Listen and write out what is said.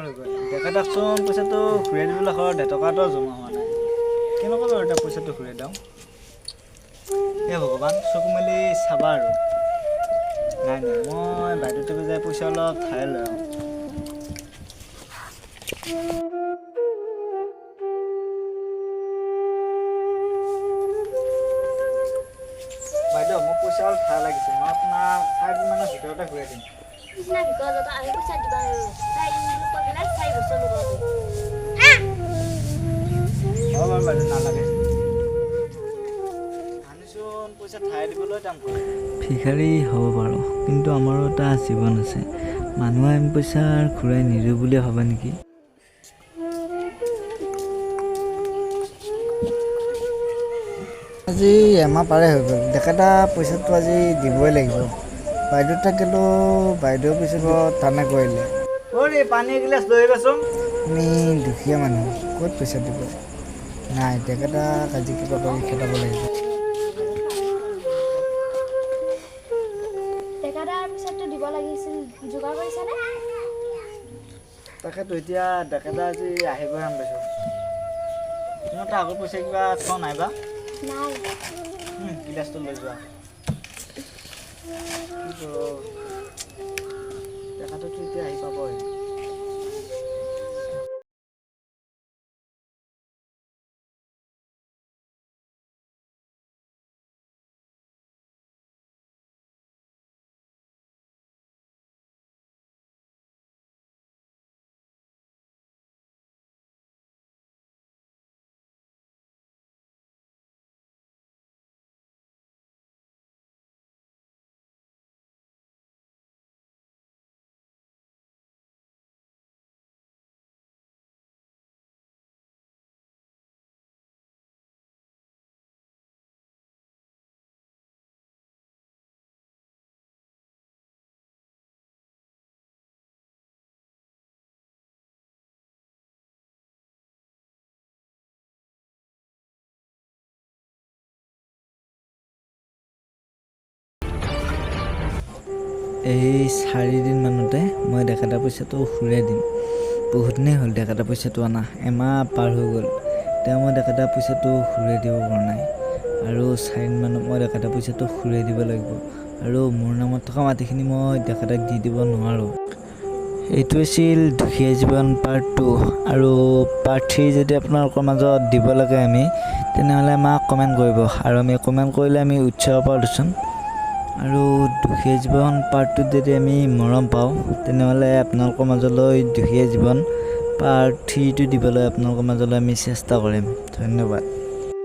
পাৰ হৈ গ'ল তেখেতকচোন পইচাটো ঘূৰাই দিবলৈ ঘৰত এটকাটো জমা হোৱা নাই কেনেকৈ বাৰু এতিয়া পইচাটো ঘূৰাই দিওঁ হে ভগৱান চকু মেলি চাবা আৰু নাই মই বাইদেউটোক যাই পইচা অলপ ধাৰে লৈ আহোঁ বাইদেউ মোক পইচা অলপ ধাৰ লাগিছিল মই আপোনাক 5 দিনমানৰ ভিতৰতে ঘূৰাই দিম হ'ব বাৰু বাইদেউ নালাগে আনিচোন পইচা ধাৰে দিবলৈ টান কৰে ভিখাৰী হ'ব পাৰোঁ কিন্তু আমাৰো এটা জীৱন আছে মানুহে আমি পইচা ঘূৰাই নিদিওঁ বুলি ভাবা নেকি আজি এমাহ পাৰে হৈ গ'ল তেখেতে পইচাটো আজি দিবই লাগিব বাইদেউ থাকিলেও বাইদেউ পিছত টানে কৰিলে পানী এগিলাচ লৈ আহিবাচোন আমি দুখীয়া মানুহ ক'ত পইচা দিব নাই তেখেতক আজি কিবা কৰি খেদাব লাগিব তাকেতো এতিয়া তেখেতে আজি আহিবহে হেন পাইছোঁ তোমাৰ তাৰ আগৰ পইচা কিবা থোৱা নাইবা গিলাচটো লৈ যোৱা তেখেতেতো এতিয়া আহি পাবই এই 4 দিনমানতে মই তেখেতৰ পইচাটো ঘূৰাই দিম বহুত দিনেই হ'ল তেখেতৰ পইচাটো অনা এমাহ পাৰ হৈ গ'ল তেওঁ মই তেখেতৰ পইচাটো ঘূৰাই দিব পৰা নাই আৰু 4 দিনমানত মই তেখেতৰ পইচাটো ঘূৰাই দিব লাগিব আৰু মোৰ নামত থকা মাটিখিনি মই তেখেতক দি দিব নোৱাৰোঁ এইটো আছিল দুখীয়া জীৱন পাৰ্ট 2 আৰু পাৰ্ট 3 যদি আপোনালোকৰ মাজত দিব লাগে আমি তেনেহ'লে আমাক কমেণ্ট কৰিব আৰু আমি কমেণ্ট কৰিলে আমি উৎসাহ পাওঁ দেচোন আৰু দুখীয়া জীৱন পাৰ্ট 2 যদি আমি মৰম পাওঁ তেনেহ'লে আপোনালোকৰ মাজলৈ দুখীয়া জীৱন পাৰ্ট 3 দিবলৈ আপোনালোকৰ মাজলৈ আমি চেষ্টা কৰিম ধন্যবাদ